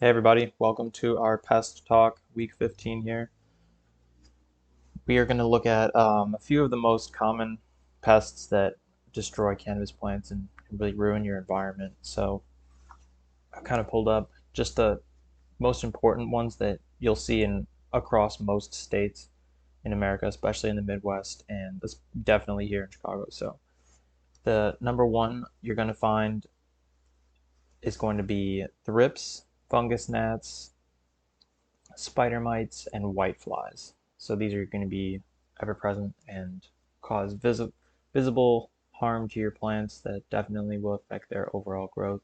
Hey everybody, welcome to our pest talk, week 15 here. We are going to look at a few of the most common pests that destroy cannabis plants and can really ruin your environment. So I've kind of pulled up just the most important ones that you'll see in across most states in America, especially in the Midwest, and this definitely here in Chicago. So the number one you're going to find is going to be thrips, fungus gnats, spider mites, and white flies. So these are going to be ever present and cause visible harm to your plants that definitely will affect their overall growth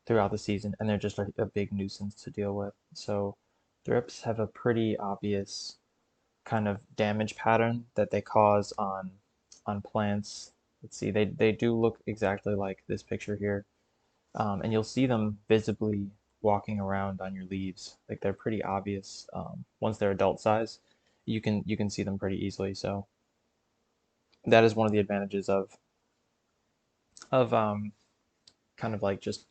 throughout the season, and they're just a big nuisance to deal with. So thrips have a pretty obvious kind of damage pattern that they cause on plants. Let's see, they do look exactly like this picture here, and you'll see them visibly walking around on your leaves. Like they're pretty obvious. Once they're adult size, you can see them pretty easily. So that is one of the advantages of kind of like just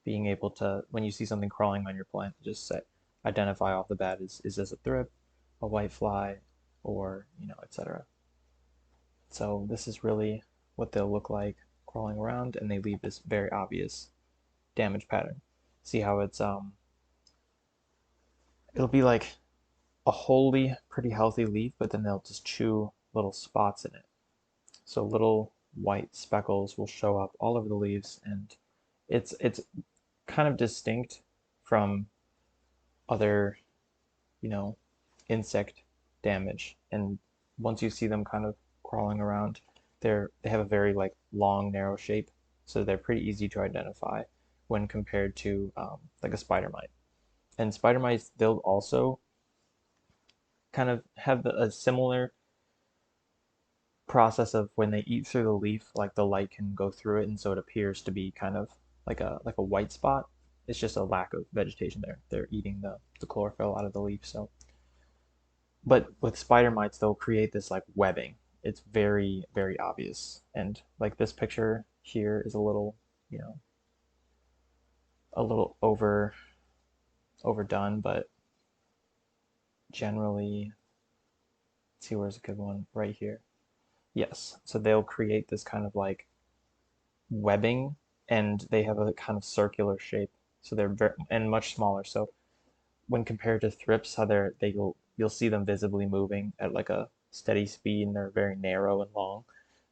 being able to, when you see something crawling on your plant, just say identify off the bat, is this a thrip, a white fly, or etc. So this is really what they'll look like crawling around, and they leave this very obvious damage pattern. See how it'll be like a wholly pretty healthy leaf, but then they'll just chew little spots in it. So little white speckles will show up all over the leaves, and it's kind of distinct from other, you know, insect damage. And once you see them kind of crawling around, they have a very like long, narrow shape, so they're pretty easy to identify when compared to like a spider mite. And spider mites, they'll also kind of have a similar process of when they eat through the leaf, like the light can go through it, and so it appears to be kind of like a white spot. It's just a lack of vegetation there. They're eating the chlorophyll out of the leaf. So, but with spider mites, they'll create this like webbing. It's very, very obvious. And like this picture here is a little, you know, a little overdone, but generally, let's see where's a good one right here. Yes. So they'll create this kind of like webbing, and they have a kind of circular shape. So they're very, and much smaller. So when compared to thrips, how you'll see them visibly moving at like a steady speed, and they're very narrow and long.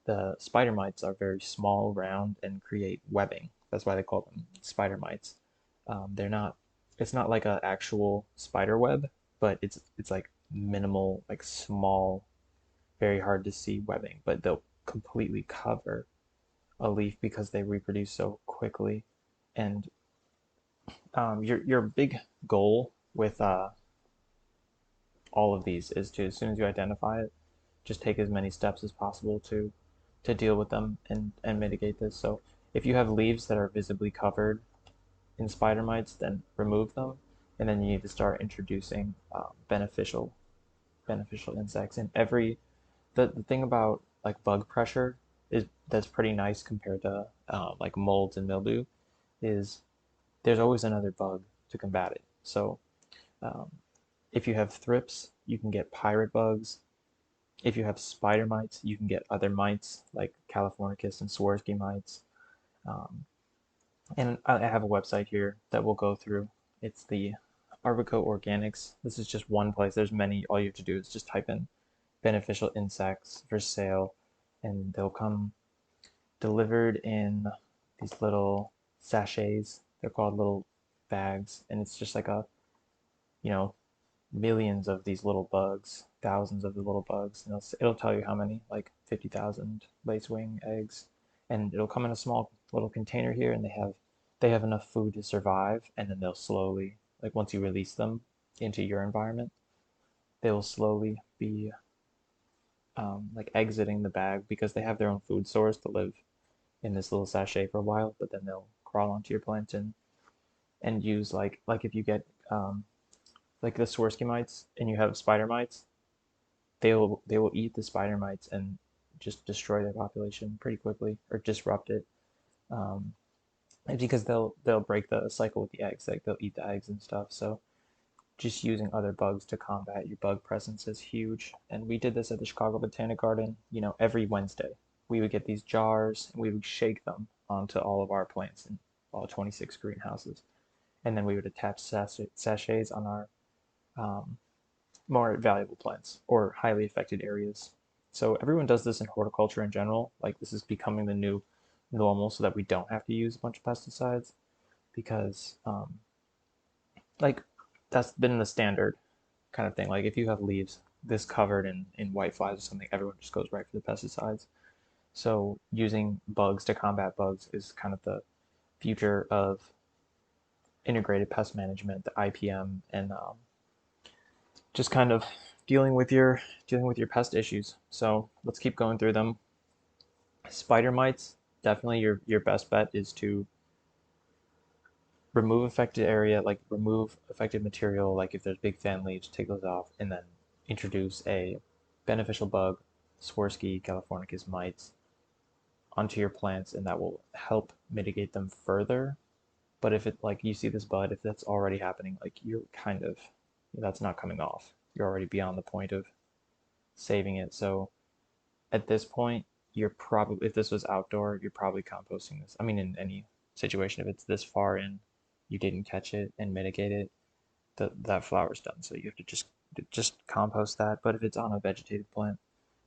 The spider mites are very small, round, and create webbing. That's why they call them spider mites. They're not. It's not like an actual spider web, but it's like minimal, like small, very hard to see webbing. But they'll completely cover a leaf because they reproduce so quickly. And your big goal with all of these is to, as soon as you identify it, just take as many steps as possible to deal with them and mitigate this. So if you have leaves that are visibly covered in spider mites, then remove them, and then you need to start introducing beneficial insects. And the thing about like bug pressure is that's pretty nice compared to like molds and mildew is there's always another bug to combat it. So um, if you have thrips, you can get pirate bugs. If you have spider mites, you can get other mites like Californicus and Swarovski mites. Um, and I have a website here that we'll go through. It's the Arbico Organics. This is just one place. There's many. All you have to do is just type in beneficial insects for sale, and they'll come delivered in these little sachets. They're called little bags, and it's just like you know, millions of these little bugs, thousands of the little bugs, and it'll tell you how many, like 50,000 lacewing eggs, and it'll come in a small little container here, and they have enough food to survive, and then they'll slowly, like once you release them into your environment, they will slowly be like exiting the bag because they have their own food source to live in this little sachet for a while, but then they'll crawl onto your plant and use like if you get like the Swarovski mites and you have spider mites, they will eat the spider mites and just destroy their population pretty quickly or disrupt it. Um, It's because they'll break the cycle with the eggs, like they'll eat the eggs and stuff. So just using other bugs to combat your bug presence is huge. And we did this at the Chicago Botanic Garden, every Wednesday. We would get these jars and we would shake them onto all of our plants in all 26 greenhouses. And then we would attach sachets on our um, more valuable plants or highly affected areas. So everyone does this in horticulture in general. Like this is becoming the new normal so that we don't have to use a bunch of pesticides because like that's been the standard kind of thing. Like if you have leaves this covered in white flies or something, everyone just goes right for the pesticides. So using bugs to combat bugs is kind of the future of integrated pest management, the IPM, and just kind of dealing with your pest issues. So let's keep going through them. Spider mites, definitely your best bet is to remove affected area, like remove affected material, like if there's big fan leaves, take those off, and then introduce a beneficial bug, Swirsky californicus mites, onto your plants, and that will help mitigate them further. But if it like you see this bud, if that's already happening, like you're kind of that's not coming off. You're already beyond the point of saving it. So at this point, you're probably if this was outdoor, you're probably composting this. I mean, in any situation, if it's this far in, you didn't catch it and mitigate it, that flower's done. So you have to just compost that. But if it's on a vegetative plant,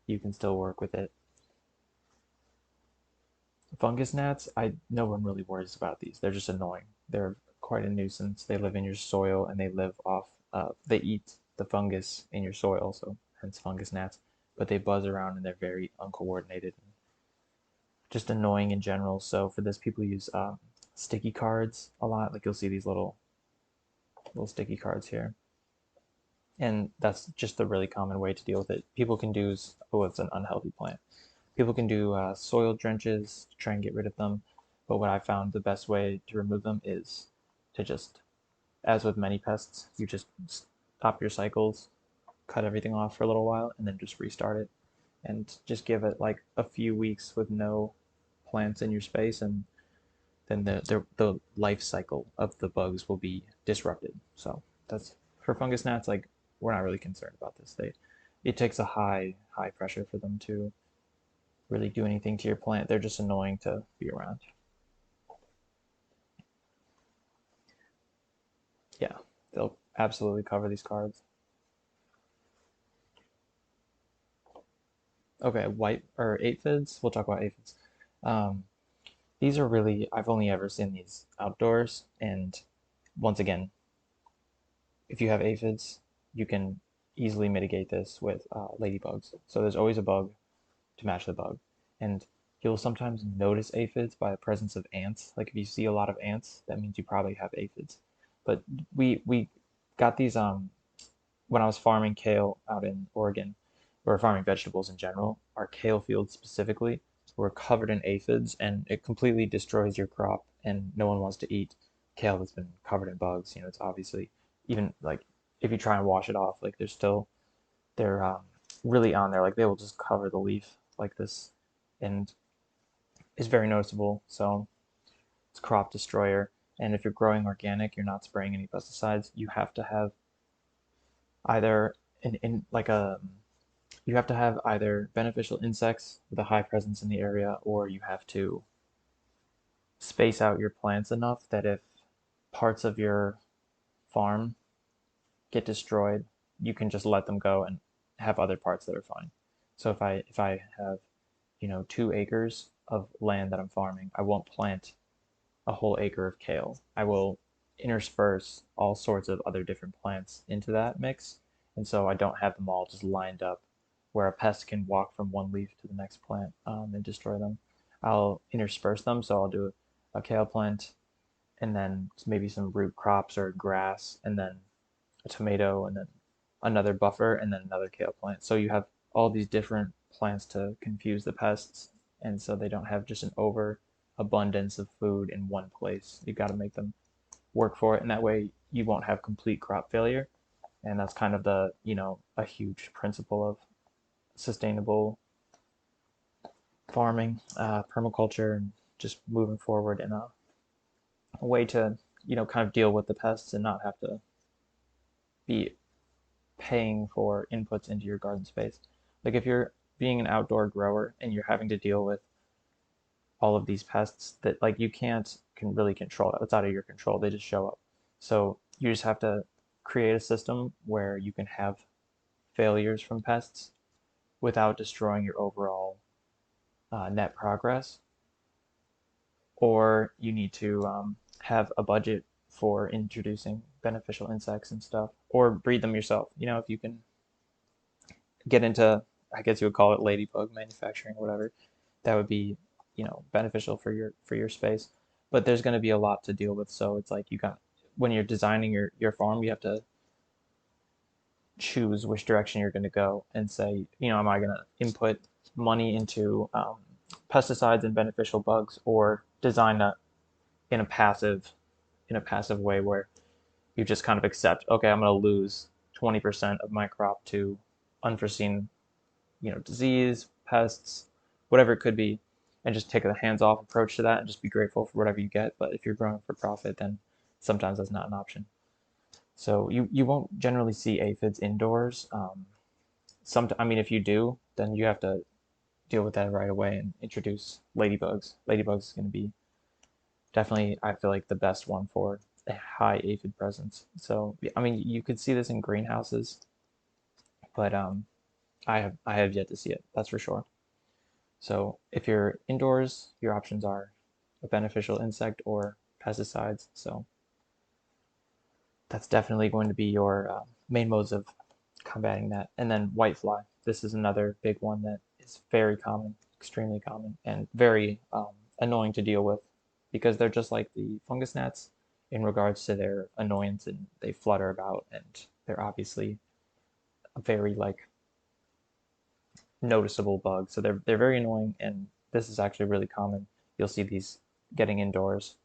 you can still work with it. Fungus gnats, no one really worries about these. They're just annoying. They're quite a nuisance. They live in your soil and they live off. They eat the fungus in your soil, so hence fungus gnats. But they buzz around and they're very uncoordinated, and just annoying in general. So for this, people use sticky cards a lot. Like you'll see these little sticky cards here, and that's just the really common way to deal with it. People can do oh, it's an unhealthy plant. People can do soil drenches to try and get rid of them, but what I found the best way to remove them is to just, as with many pests, you just stop your cycles, cut everything off for a little while, and then just restart it, and just give it like a few weeks with no plants in your space, and then the life cycle of the bugs will be disrupted. So that's for fungus gnats. Like we're not really concerned about this. It takes a high pressure for them to really do anything to your plant. They're just annoying to be around. Yeah, they'll absolutely cover these cards. Okay, white or aphids. We'll talk about aphids. Um, these are really I've only ever seen these outdoors, and once again, if you have aphids, you can easily mitigate this with ladybugs. So there's always a bug to match the bug, and you'll sometimes notice aphids by the presence of ants. Like if you see a lot of ants, that means you probably have aphids. But we got these when I was farming kale out in Oregon, or farming vegetables in general. Our kale fields specifically were covered in aphids, and it completely destroys your crop. And no one wants to eat kale that's been covered in bugs. It's obviously even like if you try and wash it off, like they're really on there. Like they will just cover the leaf like this, and it's very noticeable. So it's crop destroyer. And if you're growing organic, you're not spraying any pesticides. You have to have either in like a you have to have either beneficial insects with a high presence in the area, or you have to space out your plants enough that if parts of your farm get destroyed, you can just let them go and have other parts that are fine. So if I have 2 acres of land that I'm farming, I won't plant a whole acre of kale. I will intersperse all sorts of other different plants into that mix, and so I don't have them all just lined up where a pest can walk from one leaf to the next plant and destroy them. I'll intersperse them, so I'll do a kale plant, and then maybe some root crops or grass, and then a tomato, and then another buffer, and then another kale plant. So you have all these different plants to confuse the pests, and so they don't have just an overabundance of food in one place. You've got to make them work for it, and that way you won't have complete crop failure. And that's kind of a huge principle of sustainable farming, permaculture, and just moving forward in a a way to, kind of deal with the pests and not have to be paying for inputs into your garden space. Like if you're being an outdoor grower and you're having to deal with all of these pests that like you can't can really control. It's out of your control. They just show up. So you just have to create a system where you can have failures from pests without destroying your overall net progress, or you need to have a budget for introducing beneficial insects and stuff, or breed them yourself. If you can get into, I guess you would call it ladybug manufacturing or whatever, that would be, beneficial for your space. But there's going to be a lot to deal with, so it's like when you're designing your farm, you have to choose which direction you're going to go and say, am I going to input money into pesticides and beneficial bugs, or design that in a passive way where you just kind of accept, okay, I'm going to lose 20% of my crop to unforeseen, disease, pests, whatever it could be, and just take a hands-off approach to that and just be grateful for whatever you get. But if you're growing for profit, then sometimes that's not an option. So you won't generally see aphids indoors. I mean, if you do, then you have to deal with that right away and introduce ladybugs. Ladybugs is going to be definitely, I feel like, the best one for a high aphid presence. So I mean, you could see this in greenhouses, but I have yet to see it. That's for sure. So if you're indoors, your options are a beneficial insect or pesticides. So that's definitely going to be your main modes of combating that. And then whitefly. This is another big one that is very common, extremely common, and very annoying to deal with because they're just like the fungus gnats in regards to their annoyance, and they flutter about, and they're obviously a very like noticeable bug. So they're very annoying, and this is actually really common. You'll see these getting indoors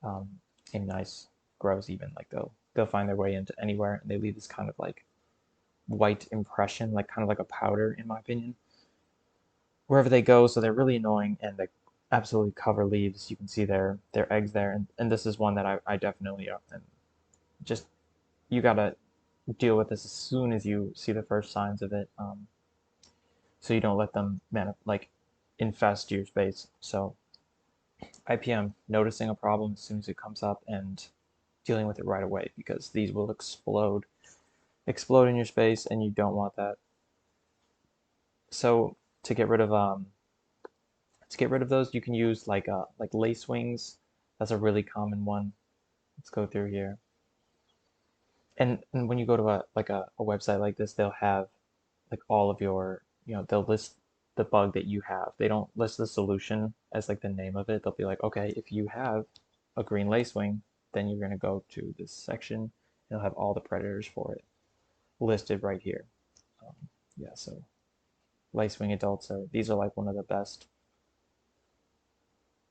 um, in nice grows. Even like they'll find their way into anywhere, and they leave this kind of like white impression, like kind of like a powder, in my opinion, wherever they go. So they're really annoying, and they absolutely cover leaves. You can see their eggs there, and this is one that I definitely and just you gotta deal with this as soon as you see the first signs of it, so you don't let them like infest your space. So IPM, noticing a problem as soon as it comes up and dealing with it right away, because these will explode in your space, and you don't want that. So to get rid of those, you can use like lace wings. That's a really common one. Let's go through here. And when you go to a website like this, they'll have like all of your, they'll list the bug that you have. They don't list the solution as like the name of it. They'll be like, okay, if you have a green lacewing, then you're gonna go to this section, and they'll have all the predators for it listed right here. Um, yeah, so lacewing adults these are like one of the best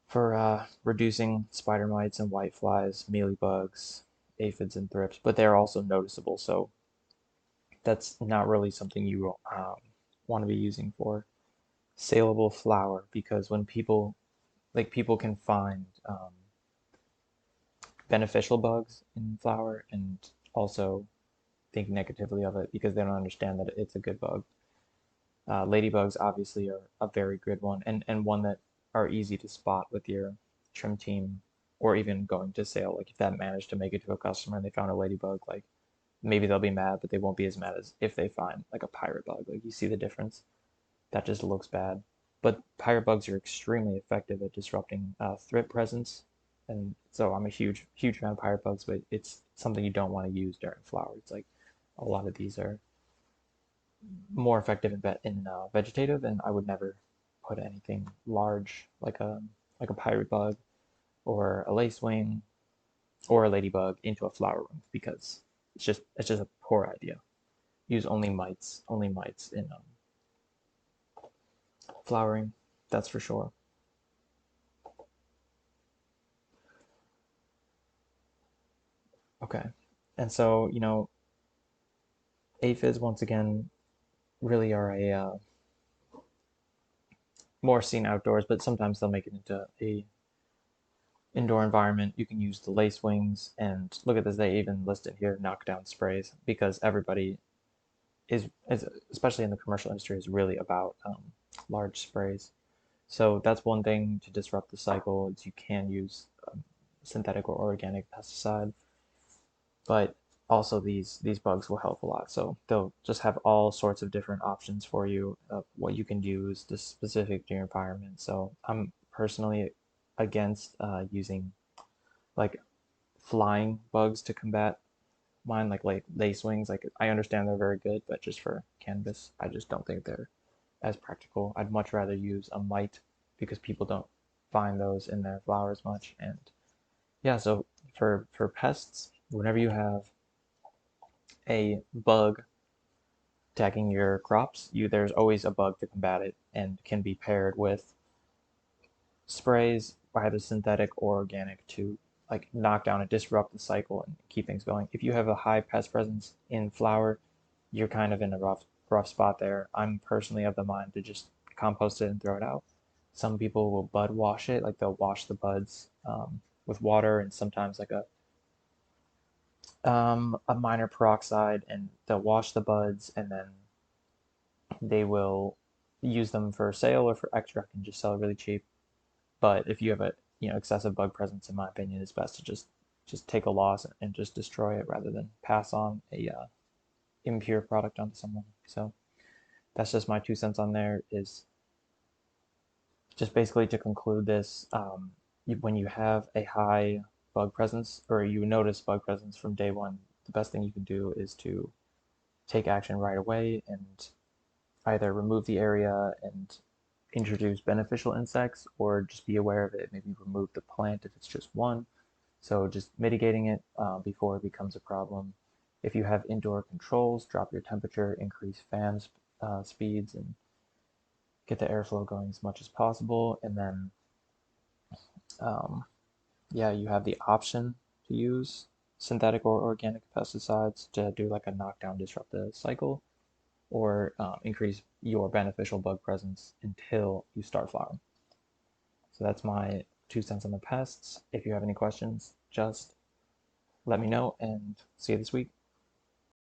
for reducing spider mites and whiteflies, mealybugs, aphids, and thrips, but they're also noticeable, so that's not really something you want to be using for saleable flour, because when people can find beneficial bugs in flour and also think negatively of it because they don't understand that it's a good bug. Ladybugs obviously are a very good one, and one that are easy to spot with your trim team, or even going to sale. Like if that managed to make it to a customer and they found a ladybug, like maybe they'll be mad, but they won't be as mad as if they find like a pirate bug. Like you see the difference. That just looks bad. But pirate bugs are extremely effective at disrupting thrip presence, and so I'm a huge fan of pirate bugs, but it's something you don't want to use during flower. It's like a lot of these are more effective in vegetative, and I would never put anything large like a pirate bug or a lacewing or a ladybug into a flower room, because it's just a poor idea. Use only mites in flowering, that's for sure. Okay, and so aphids once again really are a more seen outdoors, but sometimes they'll make it into a indoor environment, you can use the lace wings, and look at this, they even listed here knockdown sprays because everybody is especially in the commercial industry is really about large sprays. So that's one thing to disrupt the cycle is you can use synthetic or organic pesticide, but also these bugs will help a lot. So they'll just have all sorts of different options for you of what you can use to specific to your environment. So I'm personally against using like flying bugs to combat mine, like lace wings. Like I understand they're very good, but just for cannabis, I just don't think they're as practical. I'd much rather use a mite because people don't find those in their flowers much. And yeah, so for pests, whenever you have a bug attacking your crops, you there's always a bug to combat it and can be paired with sprays, either synthetic or organic, to like knock down and disrupt the cycle and keep things going. If you have a high pest presence in flower, you're kind of in a rough spot there. I'm personally of the mind to just compost it and throw it out. Some people will bud wash it, like they'll wash the buds with water and sometimes like a minor peroxide, and they'll wash the buds and then they will use them for sale or for extract and just sell it really cheap. But if you have a excessive bug presence, in my opinion, it's best to just take a loss and just destroy it rather than pass on a impure product onto someone. So that's just my 2 cents on there. Is just basically to conclude this. When you have a high bug presence or you notice bug presence from day one, the best thing you can do is to take action right away and either remove the area and introduce beneficial insects or just be aware of it, maybe remove the plant if it's just one. So just mitigating it before it becomes a problem. If you have indoor controls, drop your temperature, increase fan speeds, and get the airflow going as much as possible. And then, um, yeah, you have the option to use synthetic or organic pesticides to do like a knockdown, disrupt the cycle, or increase your beneficial bug presence until you start flowering. So that's my 2 cents on the pests. If you have any questions, just let me know and see you this week.